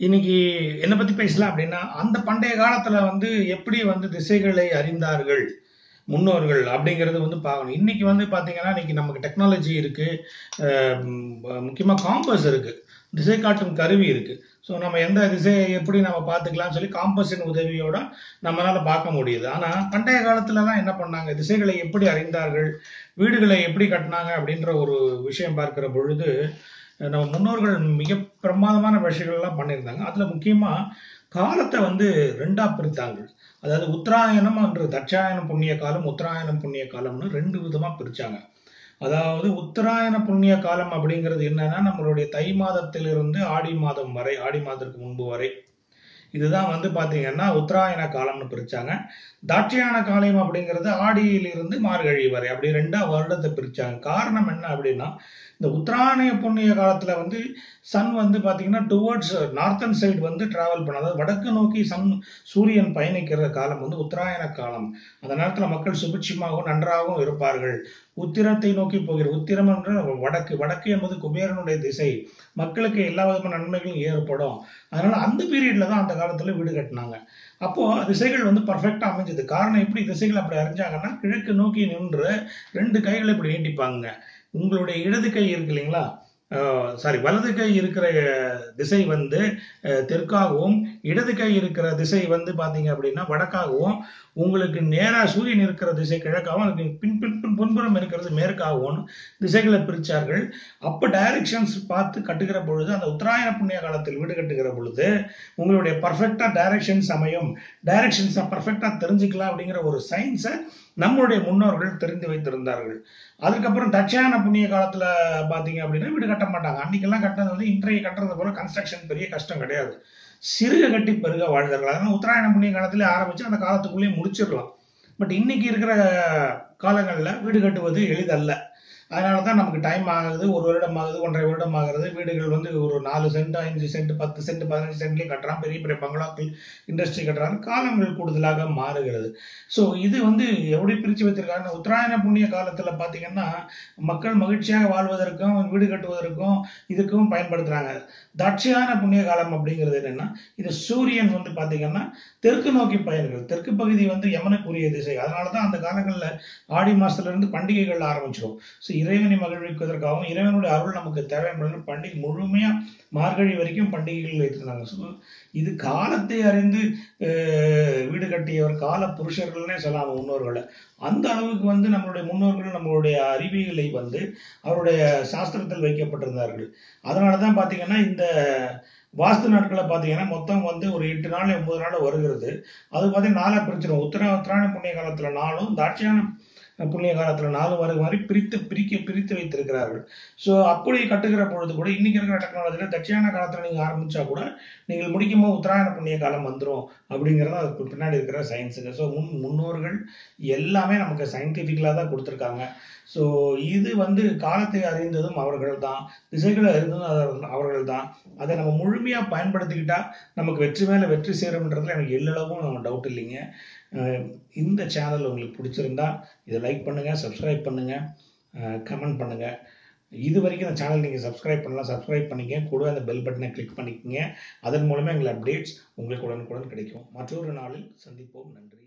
இன்னைக்கு என்ன பத்தி பேசலாம் அப்படின்னா, அந்த பண்டைய காலத்துல எப்படி திசைகளை அறிந்தார்கள் முன்னோர்கள் அப்படிங்கிறது பார்க்கணும். இன்னைக்கு பாத்தீங்கன்னா, இன்னைக்கு நமக்கு டெக்னாலஜி இருக்கு. முக்கியமா காம்பஸ் இருக்கு. திசை காட்டும் கருவி இருக்கு. ஸோ நம்ம எந்த திசையை எப்படி நம்ம பார்த்துக்கலாம்னு சொல்லி காம்பஸின் உதவியோட நம்மளால பார்க்க முடியுது. ஆனா பண்டைய காலத்துலலாம் என்ன பண்ணாங்க, திசைகளை எப்படி அறிந்தார்கள், வீடுகளை எப்படி கட்டினாங்க அப்படின்ற ஒரு விஷயம் பார்க்கிற பொழுது, நம்ம முன்னோர்கள் மிக பிரமாதமான விஷயங்கள்லாம் பண்ணியிருந்தாங்க. அதுல முக்கியமா காலத்தை ரெண்டா பிரித்தாங்க. அதாவது உத்தராயணம் என்று தட்சாயணம் புண்ணிய காலம், உத்தராயணம் புண்ணிய காலம்னு ரெண்டு விதமா பிரிச்சாங்க. அதாவது உத்தராயண புண்ணிய காலம் அப்படிங்கிறது என்னன்னா, நம்மளுடைய தை மாதத்திலிருந்து ஆடி மாதம் வரை, ஆடி மாதத்திற்கு முன்பு வரை, இதுதான் பாத்தீங்கன்னா உத்தராயண காலம்னு பிரிச்சாங்க. தாட்சியான காலம் அப்படிங்கிறது ஆடியிலிருந்து மார்கழி வரை, அப்படி ரெண்டா வருடத்தை பிரிச்சாங்க. காரணம் என்ன அப்படின்னா, இந்த உத்தராயண புண்ணிய காலத்துல சன் பாத்தீங்கன்னா டுவர்ட்ஸ் நார்த்தன் சைடு டிராவல் பண்ண, அதாவது வடக்கு நோக்கி சூரியன் பயணிக்கிற காலம் உத்தராயண காலம். அந்த நேரத்துல மக்கள் சுபிட்சமாகவும் நன்றாகவும் இருப்பார்கள். உத்திரத்தை நோக்கி போகிற, உத்திரம் என்ற வடக்கு, வடக்கு என்பது குபேரனுடைய திசை, மக்களுக்கு எல்லா விதமான நன்மைகளும் ஏற்படும். அதனால அந்த பீரியட்ல தான் அந்த காலத்துல வீடு கட்டினாங்க. அப்போ திசைகள் பர்ஃபெக்டா அமைஞ்சது. காரணம் எப்படி திசைகள் அப்படி அறிஞ்சாங்கன்னா, கிழக்கு நோக்கி நின்று ரெண்டு கைகளை இப்படி நீட்டிப்பாங்க. உங்களுடைய இடது கை இருக்கு இல்லைங்களா, வலது கை இருக்கிற திசை தெற்காகவும், இடது கை இருக்கிற திசை பாத்தீங்க அப்படின்னா வடக்காகவும், உங்களுக்கு நேரா சூரியன் இருக்கிற திசை கிழக்காகவும், அதுக்கு பின்புறம் இருக்கிறது மேற்காகவும் திசைகளை பிரிச்சார்கள். அப்ப டைரக்ஷன்ஸ் பார்த்து கட்டுகிற பொழுது, அந்த உத்தராயண புண்ணிய காலத்தில் வீடு கட்டுகிற பொழுது உங்களுடைய பர்ஃபெக்டா டைரக்ஷன்ஸ் அமையும். டைரக்ஷன்ஸை பர்ஃபெக்டா தெரிஞ்சுக்கலாம் அப்படிங்கிற ஒரு சயின்ஸை நம்மளுடைய முன்னோர்கள் தெரிந்து வைத்திருந்தார்கள். அதுக்கப்புறம் தட்சாயண புண்ணிய காலத்துல பாத்தீங்க அப்படின்னா வீடு கட்ட மாட்டாங்க. அன்னைக்கெல்லாம் கட்டுறது இன்றைய கட்டுறது போல கன்ஸ்ட்ரக்ஷன் பெரிய கஷ்டம் கிடையாது. சிறுக கட்டி பெருக வாழ்ந்தார்கள். அதனால உத்தராயண புண்ணிய காலத்திலே ஆரம்பிச்சு அந்த காலத்துக்குள்ளேயே முடிச்சிடலாம். பட் இன்னைக்கு இருக்கிற காலங்கள்ல வீடு கட்டுவது எளிதல்ல. அதனாலதான் நமக்கு டைம் ஆகுது, 1 வருடம் ஆகுது, 1.5 வருடம் ஆகுது. வீடுகள் ஒரு 4 சென்ட், 5 சென்ட், 10 சென்ட், 15 சென்ட்லயும் கட்டுறான். பெரிய பெரிய பங்களாக்கள், இண்டஸ்ட்ரி கட்டுறாங்க. காலங்கள் கூடுதலாக மாறுகிறது. ஸோ இது எப்படி பிரிச்சு வைத்திருக்காங்க, உத்தராயண புண்ணிய காலத்துல பாத்தீங்கன்னா மக்கள் மகிழ்ச்சியாக வாழ்வதற்கும் வீடு கட்டுவதற்கும் இதுக்கும் பயன்படுத்துறாங்க. தாட்சியான புண்ணிய காலம் அப்படிங்கிறது என்னன்னா, இது சூரியன் பாத்தீங்கன்னா தெற்கு நோக்கி பயன்கள், தெற்கு பகுதி யமனுக்குரிய திசை. அதனாலதான் அந்த காலங்கள்ல ஆடி மாசத்துல இருந்து பண்டிகைகள் ஆரம்பிச்சிடும். ஸோ இறைவனை மகிழ்விப்பதற்காகவும் இறைவனுடைய அருள் நமக்கு தேவை என்பது பண்டிகை முழுமையா மார்கழி வரைக்கும் பண்டிகைகள் வைத்திருந்தாங்க. ஸோ இது காலத்தை அறிந்து வீடு கட்டியவர் கால புருஷர்கள்னே சொல்லலாம் முன்னோர்களை. அந்த அளவுக்கு நம்மளுடைய முன்னோர்கள் நம்மளுடைய அறிவியலை அவருடைய சாஸ்திரத்தில் வைக்கப்பட்டிருந்தார்கள். அதனாலதான் பாத்தீங்கன்னா இந்த வாஸ்து நாட்களை பாத்தீங்கன்னா மொத்தம் ஒரு 8 நாள் 9 நாள் வருகிறது. அது பார்த்தீங்கன்னா நாளா பிரிச்சிடும். உத்தராயண புண்ணிய காலத்துல நாளும், தாட்சியான புண்ணிய காலத்துல 4 வரை மாதிரி பிரித்து வைத்திருக்கிறார்கள். ஸோ அப்படி கட்டுகிற பொழுது கூட இன்னைக்கு இருக்கிற டெக்னாலஜியில தட்சியான காலத்துல நீங்க ஆரம்பிச்சா கூட நீங்கள் முடிக்கும் போது உத்தராயண புண்ணிய காலம் வந்துடும் அப்படிங்கிறது அதுக்கு பின்னாடி இருக்கிற சயின்ஸுங்க. ஸோ முன்னோர்கள் எல்லாமே நமக்கு சயின்டிபிக்கலா தான் கொடுத்துருக்காங்க. ஸோ இது காலத்தை அறிந்ததும் அவர்கள் தான், திசைகளை அறிந்ததும் அவர்கள் தான். அதை நம்ம முழுமையா பயன்படுத்திக்கிட்டா நமக்கு வெற்றி மேல வெற்றி சேரும்ன்றதுல எனக்கு எல்லளவும் டவுட் இல்லைங்க. இந்த சேனல் உங்களுக்கு பிடிச்சிருந்தா இதை லைக் பண்ணுங்க, சப்ஸ்கிரைப் பண்ணுங்க, கமெண்ட் பண்ணுங்க. இது வரைக்கும் இந்த சேனல் நீங்கள் சப்ஸ்கிரைப் பண்ணலாம், சப்ஸ்கிரைப் பண்ணிக்க, கூட அந்த பெல் பட்டனை கிளிக் பண்ணிக்கங்க. அதன் மூலமா எங்கள் அப்டேட்ஸ் உங்களுக்கு உடனுக்குடன் கிடைக்கும். மற்றொரு நாளில் சந்திப்போம். நன்றி.